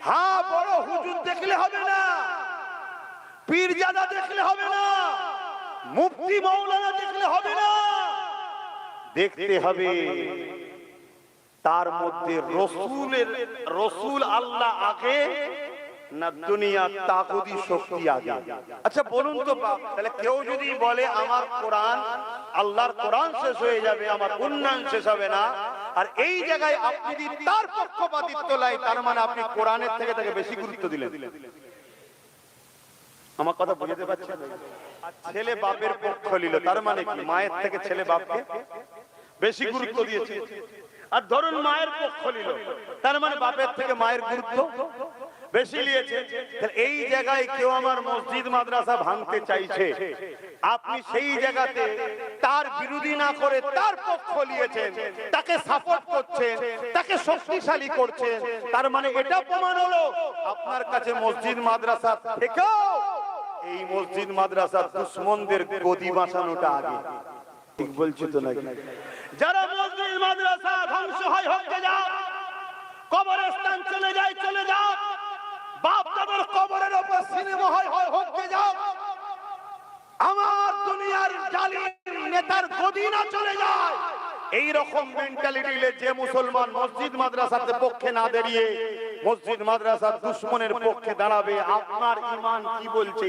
হ্যাঁ, বড় হুজুর দেখলে হবে না, পীরজাদা দেখলে হবে না, মুফতি মাওলানা দেখলে হবে না, দেখতে হবে তার মধ্যে রসুল আল্লাহ আগে না দুনিয়া তাগুতি শক্তি আগে। আচ্ছা বলুন তো বাপ, তাহলে কেউ যদি বলে আমার কোরআন, আল্লাহর কোরআন শেষ হয়ে যাবে, আমার উন্নয়ন শেষ হবে না, আর এই জায়গায় আপনি যদি তার পক্ষপাতিত্ব লাই, তার মানে আপনি কোরআনের থেকে তাকে বেশি গুরুত্ব দিলেন। আমার কথা বুঝতে পারছেন? ছেলে বাপের পক্ষ নিল, তার মানে কি মায়ের থেকে ছেলে বাপকে বেশি গুরুত্ব দিয়েছে। আর ধরুন মায়ের পক্ষ নিল, তার মানে বাপের থেকে মায়ের গুরুত্ব বেশি নিয়েছে। এই জায়গায় কেউ আমার মসজিদ মাদ্রাসা ভাঙতে চাইছে, আপনি সেই জায়গাতে তার বিরোধী না করে তার পক্ষ নিয়েছেন, তাকে সাপোর্ট করছেন, তাকে শক্তিশালী করছেন, তার মানে এটা প্রমাণ হলো আপনার কাছে মসজিদ মাদ্রাসা থেকেও এই মসজিদ মাদ্রাসার দুশমনদের গদি বাঁচানোটা আগে। ঠিক বলছি তো নাকি? যারা মসজিদ মাদ্রাসা ধ্বংস হয় হতে যাক, কবরস্থান চলে যায় চলে যাক, বাপ দাদার কবরের উপর সিনেমা হয় হতে যাক, আমার দুনিয়ার জালিম নেতার গদি না চলে যায়, এই রকম মেন্টালিটি নিয়ে যে মুসলমান মসজিদ মাদ্রাসার পক্ষে না দাঁড়িয়ে মসজিদ মাদ্রাসার দুশমনের পক্ষে দাঁড়াবে, আপনার ঈমান কি বলছে?